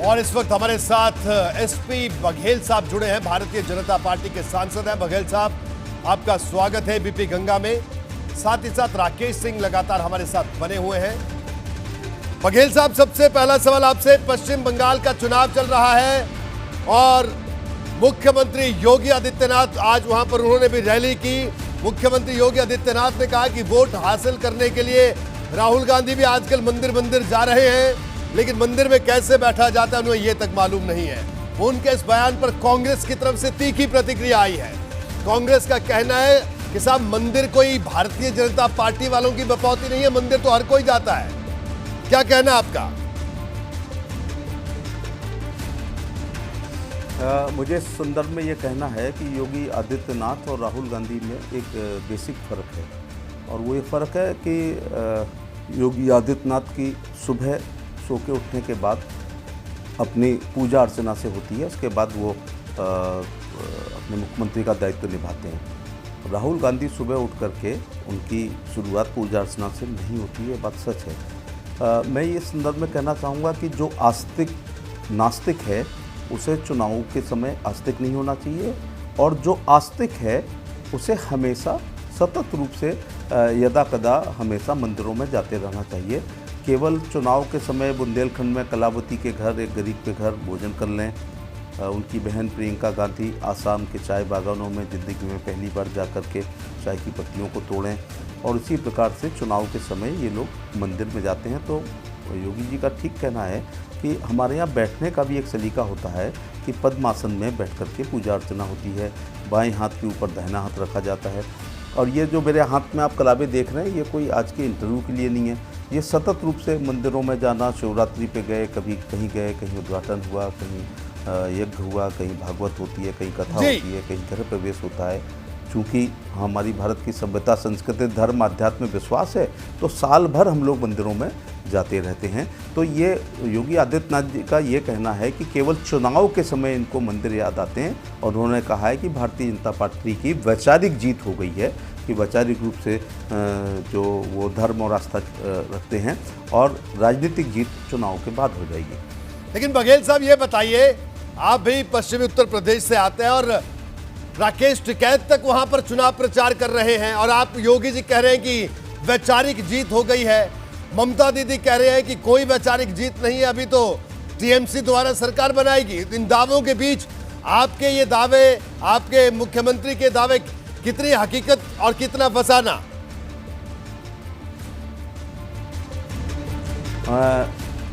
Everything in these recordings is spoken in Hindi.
और इस वक्त हमारे साथ एसपी बघेल साहब जुड़े हैं, भारतीय जनता पार्टी के सांसद हैं। बघेल साहब, आपका स्वागत है बीपी गंगा में। साथ ही साथ राकेश सिंह लगातार हमारे साथ बने हुए हैं। बघेल साहब, सबसे पहला सवाल आपसे, पश्चिम बंगाल का चुनाव चल रहा है और मुख्यमंत्री योगी आदित्यनाथ आज वहां पर उन्होंने भी रैली की। मुख्यमंत्री योगी आदित्यनाथ ने कहा कि वोट हासिल करने के लिए राहुल गांधी भी आजकल मंदिर मंदिर जा रहे हैं, लेकिन मंदिर में कैसे बैठा जाता है उन्हें यह तक मालूम नहीं है। उनके इस बयान पर कांग्रेस की तरफ से तीखी प्रतिक्रिया आई है। कांग्रेस का कहना है कि साहब, मंदिर कोई भारतीय जनता पार्टी वालों की बपौती नहीं है, मंदिर तो हर कोई जाता है। क्या कहना आपका? मुझे इस संदर्भ में ये कहना है कि योगी आदित्यनाथ और राहुल गांधी में एक बेसिक फ़र्क है, और वो ये फ़र्क है कि योगी आदित्यनाथ की सुबह सो के उठने के बाद अपनी पूजा अर्चना से होती है, उसके बाद वो अपने मुख्यमंत्री का दायित्व निभाते हैं। राहुल गांधी सुबह उठ करके उनकी शुरुआत पूजा अर्चना से नहीं होती है, बात सच है। मैं ये संदर्भ में कहना चाहूँगा कि जो आस्तिक नास्तिक है उसे चुनाव के समय आस्तिक नहीं होना चाहिए, और जो आस्तिक है उसे हमेशा सतत रूप से यदा कदा हमेशा मंदिरों में जाते रहना चाहिए। केवल चुनाव के समय बुंदेलखंड में कलावती के घर, एक गरीब के घर भोजन कर लें, उनकी बहन प्रियंका गांधी आसाम के चाय बागानों में ज़िंदगी में पहली बार जा कर के चाय की पत्तियों को तोड़ें, और इसी प्रकार से चुनाव के समय ये लोग मंदिर में जाते हैं। तो योगी जी का ठीक कहना है कि हमारे यहाँ बैठने का भी एक सलीका होता है कि पद्मासन में बैठ कर के पूजा अर्चना होती है, बाएं हाथ के ऊपर दाहिना हाथ रखा जाता है। और ये जो मेरे हाथ में आप कलाबे देख रहे हैं, ये कोई आज के इंटरव्यू के लिए नहीं है, ये सतत रूप से मंदिरों में जाना, शिवरात्रि पे गए, कभी कहीं गए, कहीं उद्घाटन हुआ, कहीं यज्ञ हुआ, कहीं भागवत होती है, कहीं कथा होती है, कहीं गृह प्रवेश होता है। चूँकि हमारी भारत की सभ्यता, संस्कृति, धर्म, आध्यात्म में विश्वास है, तो साल भर हम लोग मंदिरों में जाते रहते हैं। तो ये योगी आदित्यनाथ जी का ये कहना है कि केवल चुनाव के समय इनको मंदिर याद आते हैं, और उन्होंने कहा है कि भारतीय जनता पार्टी की वैचारिक जीत हो गई है, कि वैचारिक रूप से जो वो धर्म और आस्था रखते हैं, और राजनीतिक जीत चुनाव के बाद हो जाएगी। लेकिन बघेल साहब, ये बताइए, आप भी पश्चिमी उत्तर प्रदेश से आते हैं और राकेश टिकैत तक वहां पर चुनाव प्रचार कर रहे हैं, और आप योगी जी कह रहे हैं कि वैचारिक जीत हो गई है। ममता दीदी कह रहे हैं कि कोई वैचारिक जीत नहीं है, अभी तो टीएमसी द्वारा सरकार बनाएगी। इन दावों के बीच आपके ये दावे, आपके मुख्यमंत्री के दावे, कितनी हकीकत और कितना फसाना?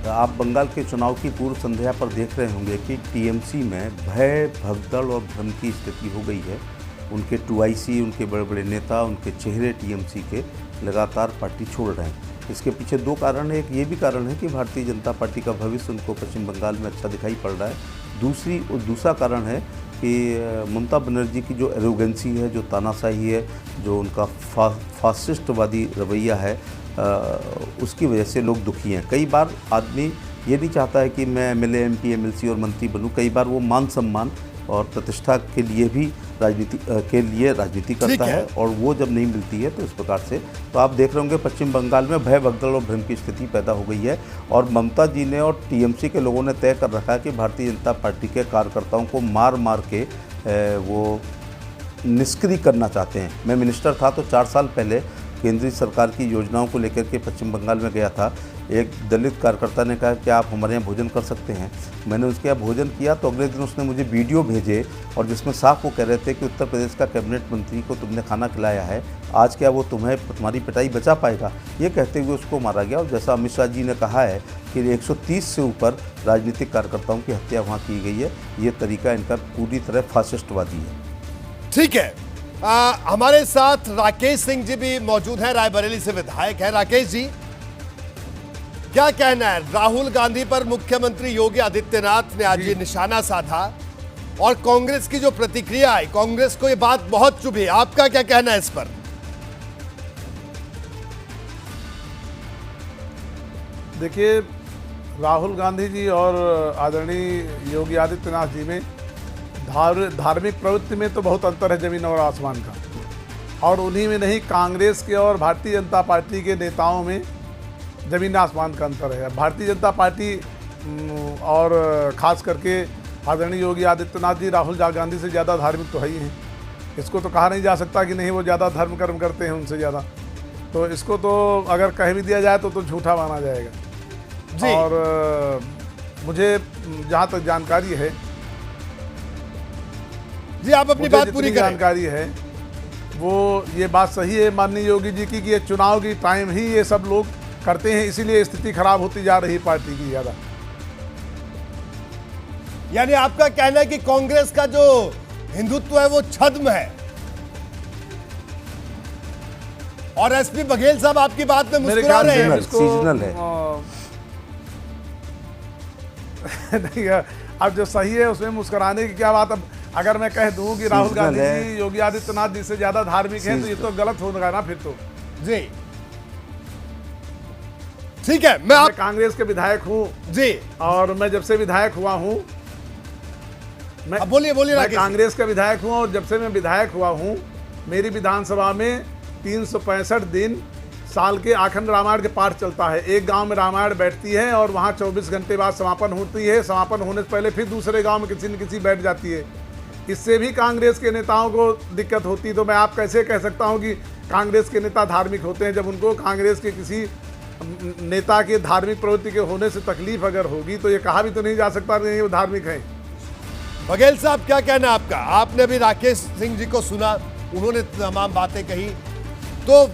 आप बंगाल के चुनाव की पूर्व संध्या पर देख रहे होंगे कि टीएमसी में भय, भगदड़ और भ्रम की स्थिति हो गई है। उनके 2IC, उनके बड़े बड़े नेता, उनके चेहरे टीएमसी के लगातार पार्टी छोड़ रहे हैं। इसके पीछे दो कारण है। एक ये भी कारण है कि भारतीय जनता पार्टी का भविष्य उनको पश्चिम बंगाल में अच्छा दिखाई पड़ रहा है। दूसरा कारण है कि ममता बनर्जी की जो एरोगेंसी है, जो तानाशाही है, जो उनका फासिस्टवादी रवैया है, उसकी वजह से लोग दुखी हैं। कई बार आदमी ये नहीं चाहता है कि मैं MLA, MP, MLC और मंत्री बनूं। कई बार वो मान सम्मान और प्रतिष्ठा के लिए भी राजनीति करता है, और वो जब नहीं मिलती है तो इस प्रकार से तो आप देख रहे होंगे पश्चिम बंगाल में भय, भगदड़ और भ्रम की स्थिति पैदा हो गई है। और ममता जी ने और टीएमसी के लोगों ने तय कर रखा है कि भारतीय जनता पार्टी के कार्यकर्ताओं को मार मार के वो निष्क्रिय करना चाहते हैं। मैं मिनिस्टर था तो 4 साल पहले केंद्रीय सरकार की योजनाओं को लेकर के पश्चिम बंगाल में गया था। एक दलित कार्यकर्ता ने कहा कि आप हमारे यहाँ भोजन कर सकते हैं। मैंने उसके यहाँ भोजन किया तो अगले दिन उसने मुझे वीडियो भेजे, और जिसमें साफ वो कह रहे थे कि उत्तर प्रदेश का कैबिनेट मंत्री को तुमने खाना खिलाया है, आज क्या वो तुम्हारी पिटाई बचा पाएगा? ये कहते हुए उसको मारा गया। और जैसा अमित शाह जी ने कहा है कि 130 से ऊपर राजनीतिक कार्यकर्ताओं की हत्या वहाँ की गई है। ये तरीका इनका पूरी तरह फासिस्टवादी है। ठीक है, हमारे साथ राकेश सिंह जी भी मौजूद हैं, रायबरेली से विधायक है। राकेश जी, क्या कहना है? राहुल गांधी पर मुख्यमंत्री योगी आदित्यनाथ ने आज ये निशाना साधा, और कांग्रेस की जो प्रतिक्रिया आई, कांग्रेस को ये बात बहुत चुभी। आपका क्या कहना है इस पर? देखिए, राहुल गांधी जी और आदरणीय योगी आदित्यनाथ जी में धार्मिक प्रवृत्ति में तो बहुत अंतर है, जमीन और आसमान का। और उन्हीं में नहीं, कांग्रेस के और भारतीय जनता पार्टी के नेताओं में ज़मीन आसमान का अंतर है। भारतीय जनता पार्टी और ख़ास करके आदरणीय योगी आदित्यनाथ जी राहुल गांधी से ज़्यादा धार्मिक तो है ही हैं। इसको तो कहा नहीं जा सकता कि नहीं वो ज़्यादा धर्म कर्म करते हैं उनसे ज़्यादा, तो इसको तो अगर कह भी दिया जाए तो झूठा माना जाएगा जी। और मुझे जहाँ तक जानकारी है जी, आप अपनी बात पूरी करें। जानकारी है वो ये बात सही है माननीय योगी जी की कि ये चुनाव की टाइम ही ये सब लोग करते हैं, इसीलिए स्थिति खराब होती जा रही पार्टी की ज़्यादा। यानी आपका कहना है कि कांग्रेस का जो हिंदुत्व है वो छद्म है, और एसपी बघेल साहब आपकी बात में मुस्कुरा रहे हैं। सीजनल है। नहीं, अब जो सही है उसमें मुस्कुराने की क्या बात। अब अगर मैं कह दूं कि राहुल गांधी जी योगी आदित्यनाथ जी से ज्यादा धार्मिक हैं तो ये तो गलत होगा ना फिर तो। जी ठीक है, मैं कांग्रेस के विधायक हूं जी, और मैं जब से विधायक हुआ हूं, बोलिए मैं कांग्रेस का विधायक हूं, और जब से मैं विधायक हुआ हूं मेरी विधानसभा में 365 दिन साल के अखंड रामायण के पाठ चलता है। एक गांव में रामायण बैठती है और वहां 24 घंटे बाद समापन होती है। समापन होने से पहले फिर दूसरे गांव में किसी न किसी बैठ जाती है। इससे भी कांग्रेस के नेताओं को दिक्कत होती, तो मैं आप कैसे कह सकता हूं कि कांग्रेस के नेता धार्मिक होते हैं, जब उनको कांग्रेस के किसी नेता के धार्मिक प्रवृत्ति के होने से तकलीफ अगर होगी तो ये कहा भी तो नहीं जा सकता नहीं वो धार्मिक है। बघेल साहब क्या कहना आपका? आपने अभी राकेश सिंह जी को सुना, उन्होंने तमाम बातें कही, तो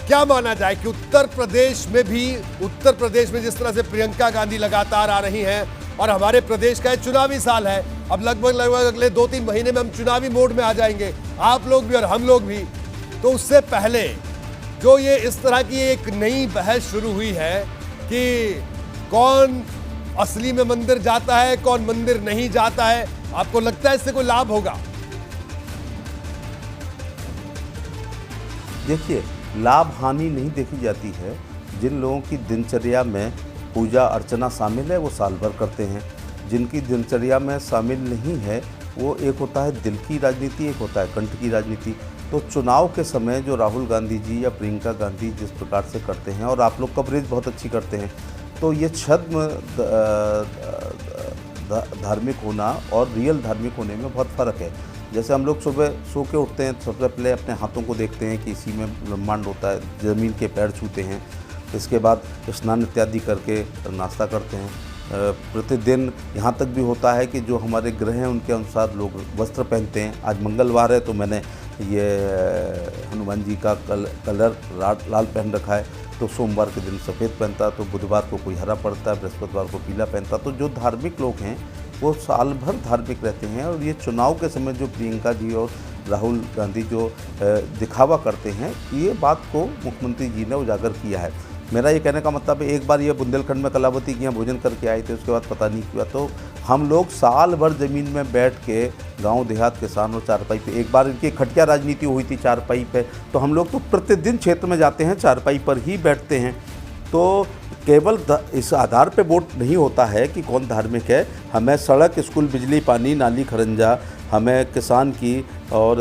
क्या माना जाए कि उत्तर प्रदेश में जिस तरह से प्रियंका गांधी लगातार आ रही हैं, और हमारे प्रदेश का चुनावी साल है, अब लगभग अगले 2-3 महीने में हम चुनावी मोड में आ जाएंगे, आप लोग भी और हम लोग भी, तो उससे पहले जो ये इस तरह की एक नई बहस शुरू हुई है कि कौन असली में मंदिर जाता है, कौन मंदिर नहीं जाता है, आपको लगता है इससे कोई लाभ होगा? देखिए, लाभ हानि नहीं देखी जाती है। जिन लोगों की दिनचर्या में पूजा अर्चना शामिल है वो साल भर करते हैं। जिनकी दिनचर्या में शामिल नहीं है वो एक होता है दिल की राजनीति, एक होता है कंठ की राजनीति। तो चुनाव के समय जो राहुल गांधी जी या प्रियंका गांधी जिस प्रकार से करते हैं, और आप लोग कवरेज बहुत अच्छी करते हैं, तो ये छद्म धार्मिक होना और रियल धार्मिक होने में बहुत फ़र्क है। जैसे हम लोग सुबह सो के उठते हैं, सबसे पहले अपने हाथों को देखते हैं कि इसी में ब्रह्मांड होता है, ज़मीन के पैर छूते हैं, इसके बाद स्नान इत्यादि करके नाश्ता करते हैं। प्रतिदिन यहाँ तक भी होता है कि जो हमारे ग्रह हैं उनके अनुसार लोग वस्त्र पहनते हैं। आज मंगलवार है तो मैंने ये हनुमान जी का कलर लाल पहन रखा है, तो सोमवार के दिन सफ़ेद पहनता, तो बुधवार को कोई हरा पड़ता है, बृहस्पतिवार को पीला पहनता। तो जो धार्मिक लोग हैं वो साल भर धार्मिक रहते हैं, और ये चुनाव के समय जो प्रियंका जी और राहुल गांधी जो दिखावा करते हैं, ये बात को मुख्यमंत्री जी ने उजागर किया है। मेरा ये कहने का मतलब है, एक बार ये बुंदेलखंड में कलावती के यहाँ भोजन करके आए थे, उसके बाद पता नहीं किया, तो हम लोग साल भर ज़मीन में बैठ के गांव देहात किसानों चारपाई पे, एक बार इनकी खटिया राजनीति हुई थी चारपाई पे, तो हम लोग तो प्रतिदिन क्षेत्र में जाते हैं, चारपाई पर ही बैठते हैं। तो केवल इस आधार पे वोट नहीं होता है कि कौन धार्मिक है। हमें सड़क, स्कूल, बिजली, पानी, नाली, खरंजा, हमें किसान की और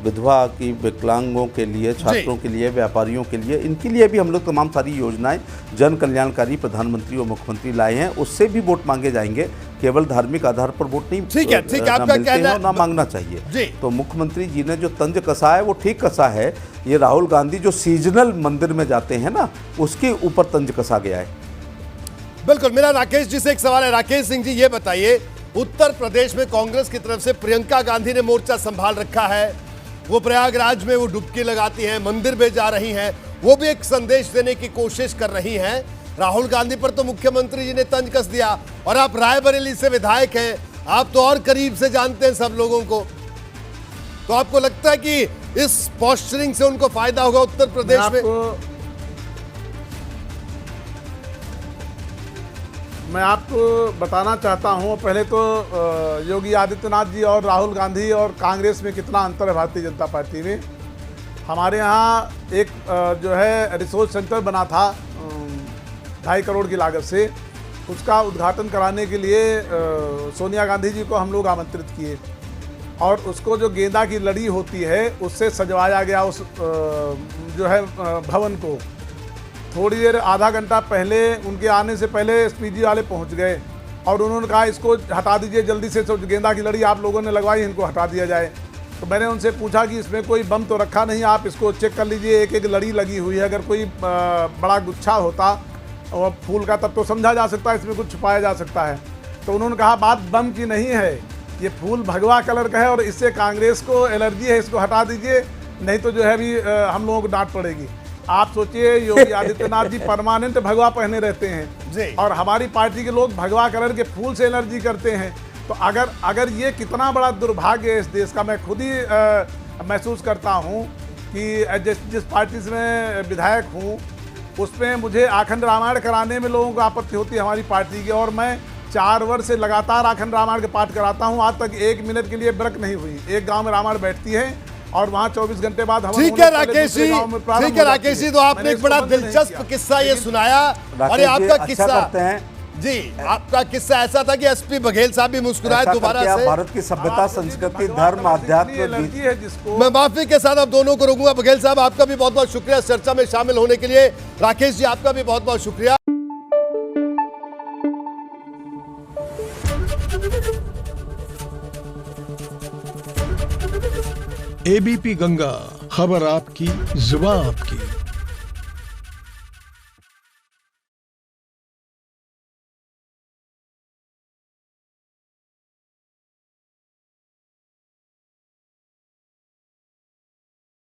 विधवा की, विकलांगों के लिए, छात्रों के लिए, व्यापारियों के लिए, इनके लिए भी हम लोग तमाम सारी योजनाएं जन कल्याणकारी प्रधानमंत्री और मुख्यमंत्री लाए हैं, उससे भी वोट मांगे जाएंगे। केवल धार्मिक आधार पर वोट नहीं, ठीक है, आपका कहना है ना मांगना चाहिए। तो मुख्यमंत्री जी ने जो तंज कसा है वो ठीक कसा है। ये राहुल गांधी जो सीजनल मंदिर में जाते हैं ना, उसके ऊपर तंज कसा गया है। बिल्कुल। मेरा राकेश जी से एक सवाल है। राकेश सिंह जी, ये बताइए, उत्तर प्रदेश में कांग्रेस की तरफ से प्रियंका गांधी ने मोर्चा संभाल रखा है, वो प्रयागराज में वो डुबकी लगाती हैं, मंदिर में जा रही हैं, वो भी एक संदेश देने की कोशिश कर रही हैं। राहुल गांधी पर तो मुख्यमंत्री जी ने तंज कस दिया, और आप रायबरेली से विधायक हैं, आप तो और करीब से जानते हैं सब लोगों को, तो आपको लगता है कि इस पोस्चरिंग से उनको फायदा होगा उत्तर प्रदेश में? मैं आपको बताना चाहता हूं, पहले तो योगी आदित्यनाथ जी और राहुल गांधी और कांग्रेस में कितना अंतर है भारतीय जनता पार्टी में। हमारे यहाँ एक जो है रिसोर्स सेंटर बना था 2.5 करोड़ की लागत से, उसका उद्घाटन कराने के लिए सोनिया गांधी जी को हम लोग आमंत्रित किए, और उसको जो गेंदा की लड़ी होती है उससे सजवाया गया उस जो है भवन को। थोड़ी देर आधा घंटा पहले उनके आने से पहले एसपीजी वाले पहुंच गए और उन्होंने कहा इसको हटा दीजिए जल्दी से, तो गेंदा की लड़ी आप लोगों ने लगवाई, इनको हटा दिया जाए। तो मैंने उनसे पूछा कि इसमें कोई बम तो रखा नहीं, आप इसको चेक कर लीजिए, एक एक लड़ी लगी हुई है, अगर कोई बड़ा गुच्छा होता और फूल का तब तो समझा जा सकता है इसमें कुछ छुपाया जा सकता है। तो उन्होंने कहा बात बम की नहीं है, ये फूल भगवा कलर का है और इससे कांग्रेस को एलर्जी है, इसको हटा दीजिए, नहीं तो जो है भी हम लोगों को डांट पड़ेगी। आप सोचिए योगी आदित्यनाथ जी परमानेंट भगवा पहने रहते हैं और हमारी पार्टी के लोग भगवा कलर के फूल से एलर्जी करते हैं। तो अगर ये कितना बड़ा दुर्भाग्य है इस देश का, मैं खुद ही महसूस करता हूँ कि जिस पार्टी से मैं विधायक हूँ उसमें मुझे अखंड रामायण कराने में लोगों को आपत्ति होती है हमारी पार्टी की, और मैं 4 वर्ष से लगातार अखंड रामायण के पाठ कराता हूँ, आज तक 1 मिनट के लिए ब्रेक नहीं हुई। एक गांव में रामायण बैठती है और वहाँ 24 घंटे बाद हम ठीक है राकेश जी, ठीक है राकेश जी, तो आपने एक बड़ा दिलचस्प किस्सा ये सुनाया। और ये आपका किस्सा जी, आपका किस्सा ऐसा था कि एसपी बघेल साहब भी मुस्कुराए दोबारा से। भारत की सभ्यता, संस्कृति, धर्म, आध्यात्म है जिसको मैं माफी के साथ आप दोनों को रोकूंगा। बघेल साहब आपका भी बहुत बहुत शुक्रिया इस चर्चा में शामिल होने के लिए। राकेश जी आपका भी बहुत बहुत शुक्रिया। एबीपी गंगा, खबर आपकी, जुबान आपकी।